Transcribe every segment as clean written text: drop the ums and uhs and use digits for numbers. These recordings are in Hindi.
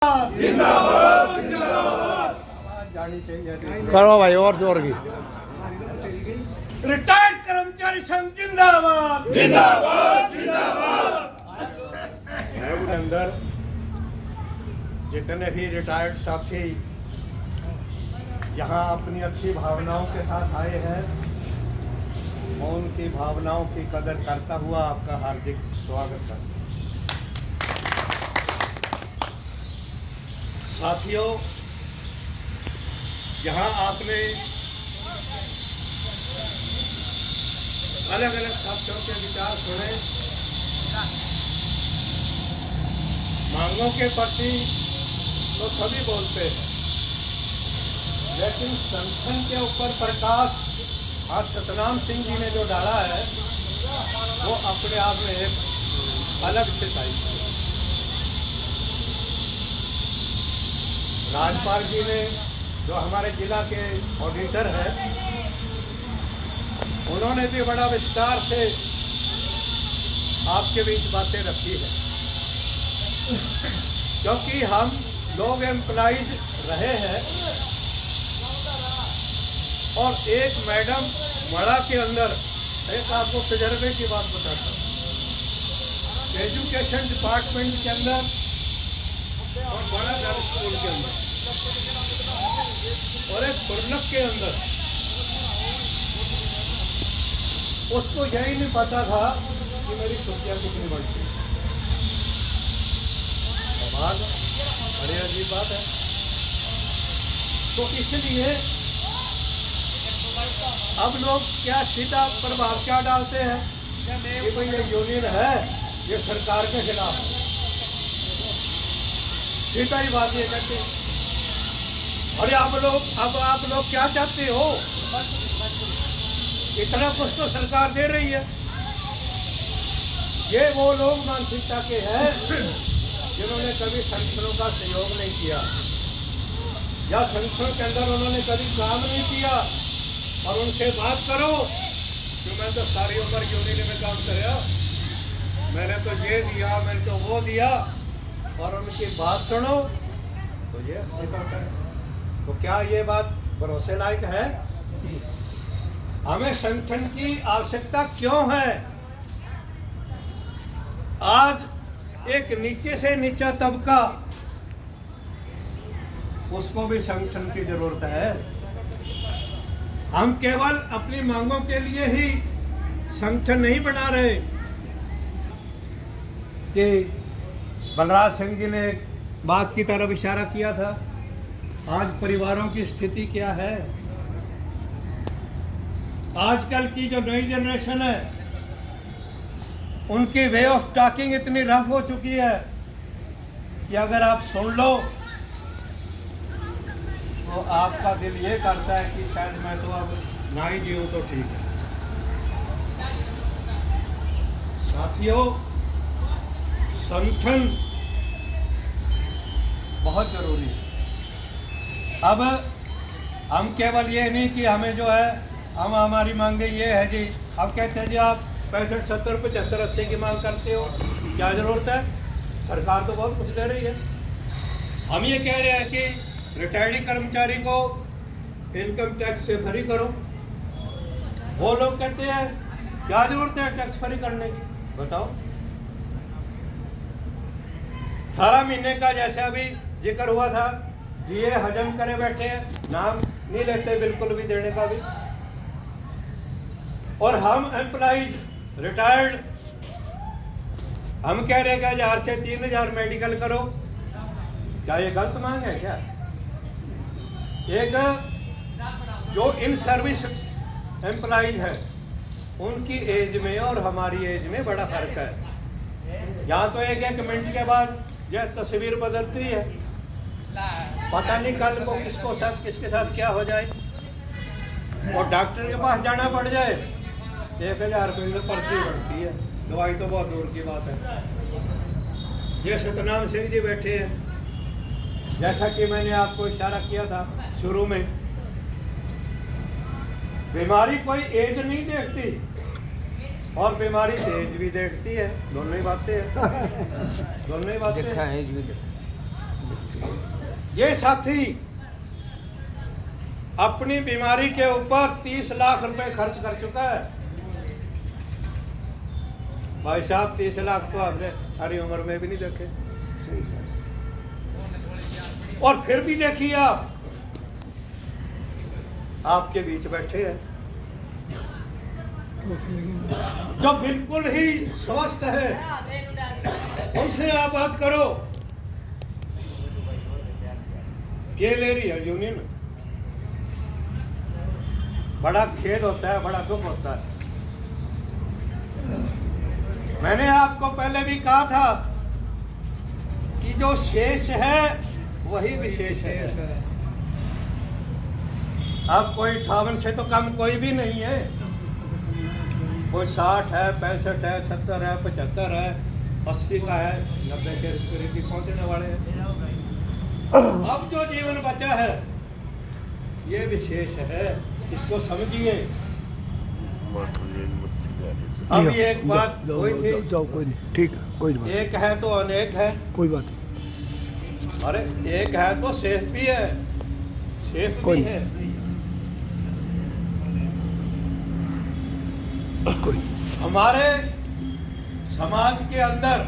जिंदाबाद जिंदाबाद जानी चाहिए। करो भाई और जोर की। रिटायर्ड कर्मचारी संघ जिंदाबाद जिंदाबाद जिंदाबाद। अंदर जितने भी रिटायर्ड साथी यहाँ अपनी अच्छी भावनाओं के साथ आए हैं, मैं उनकी भावनाओं की कदर करता हुआ आपका हार्दिक स्वागत करता हूँ। साथियों, यहाँ आपने अलग अलग साथियों के विचार सुने। मांगों के प्रति तो सभी बोलते हैं, लेकिन संगठन के ऊपर प्रकाश आज सतनाम सिंह जी ने जो डाला है वो अपने आप में एक अलग सिताई है। राजपाल जी ने जो हमारे जिला के ऑडिटर हैं, उन्होंने भी बड़ा विस्तार से आपके बीच बातें रखी है, क्योंकि हम लोग एम्प्लॉइज रहे हैं। और एक मैडम मड़ा के अंदर एक आपको तजर्बे की बात बताता हूँ। एजुकेशन डिपार्टमेंट के अंदर और बड़ा गर्ल्स स्कूल के अंदर और एक बुरनक के अंदर उसको यही नहीं पता था कि मेरी छुट्टियां कितनी बढ़ती है। बड़ी अजीब बात है। तो इसलिए अब लोग क्या सीधा प्रभाव क्या डालते हैं कि भाई ये यूनियन है, ये सरकार के खिलाफ है। सीधा ही बात ये कहते हैं। अरे आप लोग क्या चाहते हो? इतना कुछ तो सरकार दे रही है। ये वो लोग मानसिकता के हैं जिन्होंने कभी संगठनों का सहयोग नहीं किया या संगठन के अंदर उन्होंने कभी काम नहीं किया। और उनसे बात करो कि मैं तो सारी उम्र यूनियन में काम कराया, मैंने तो ये दिया, मैंने तो वो दिया, और उनकी बात सुनो तो ये बात है। तो क्या ये बात भरोसे लायक है? हमें संगठन की आवश्यकता क्यों है? आज एक नीचे से नीचा तबका, उसको भी संगठन की जरूरत है। हम केवल अपनी मांगों के लिए ही संगठन नहीं बना रहे। कि बलराज सिंह जी ने एक बात की तरफ इशारा किया था, आज परिवारों की स्थिति क्या है? आजकल की जो नई जनरेशन है, उनकी वे ऑफ टॉकिंग इतनी रफ हो चुकी है कि अगर आप सुन लो तो आपका दिल ये करता है कि शायद मैं तो अब ना ही जीऊं तो ठीक है। साथियों, संगठन बहुत जरूरी है। अब हम केवल ये नहीं कि हमें जो है हमारी मांगे ये है जी, अब कहते हैं जी आप 65, 70, 75, 80 की मांग करते हो, क्या जरूरत है? सरकार तो बहुत कुछ दे रही है। हम ये कह रहे हैं कि रिटायर्ड कर्मचारी को इनकम टैक्स से फ्री करो। वो लोग कहते हैं क्या जरूरत है टैक्स फ्री करने की? बताओ। 18 महीने का जैसे अभी जिक्र हुआ था, ये हजम करे बैठे हैं, नाम नहीं लेते बिल्कुल भी देने का भी। और हम एम्प्लॉइज रिटायर्ड, हम कह रहे हैं कि 1000 से 3000 मेडिकल करो। क्या ये गलत मांग है क्या? एक जो इन सर्विस एम्प्लॉइज है, उनकी एज में और हमारी एज में बड़ा फर्क है। यहाँ तो एक मिनट के बाद यह तस्वीर बदलती है, पता नहीं कल को किसके साथ क्या हो जाए। और डॉक्टर के पास जाना पड़ जाए, 1000 रुपये की पर्ची बढ़ती है, दवाई तो बहुत दूर की बात है। ये सतनाम सिंह जी बैठे हैं, जैसा कि मैंने आपको इशारा किया था शुरू में, बीमारी कोई एज नहीं देखती और बीमारी एज भी देखती है। दोनों ही बातें हैं, दोनों ही बातें हैं। ये साथी अपनी बीमारी के ऊपर 30 लाख रुपए खर्च कर चुका है। भाई साहब 30 लाख तो आपने सारी उम्र में भी नहीं देखे। और फिर भी देखिए आप आपके बीच बैठे हैं जो बिल्कुल ही स्वस्थ है, उनसे आप बात करो। ये ले रही है यूनियन। बड़ा खेद होता है, बड़ा दुख होता है। मैंने आपको पहले भी कहा था कि जो शेष है वही विशेष है। अब कोई 58 से तो कम कोई भी नहीं है। कोई 60 है, 65 है, 70 है, 75 है, 80 का है, 90 के करीब भी पहुंचने वाले हैं। अब जो जीवन बचा है ये विशेष है, इसको समझिए। अभी एक बात हुई थी, जाओ कोई नहीं, ठीक है, कोई नहीं, एक है तो अनेक है। कोई बात अरे एक है तो सेफ भी है, सेफ कोई भी है। कोई हमारे समाज के अंदर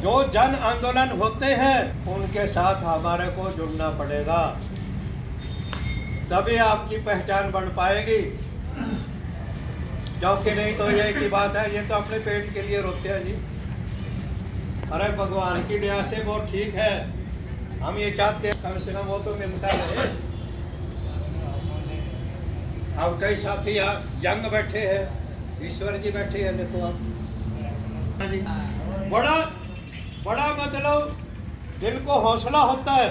जो जन आंदोलन होते हैं उनके साथ हमारे को जुड़ना पड़ेगा, तभी आपकी पहचान बन पाएगी। क्योंकि नहीं तो ये की बात है, ये तो अपने पेट के लिए रोते हैं जी। अरे भगवान की दया से वो ठीक है, हम ये चाहते हैं कम से कम वो तो मिलता रहे। अब कई साथी यहाँ यंग बैठे हैं, ईश्वर जी बैठे हैं, देखो आप। बड़ा बड़ा मतलब दिल को हौसला होता है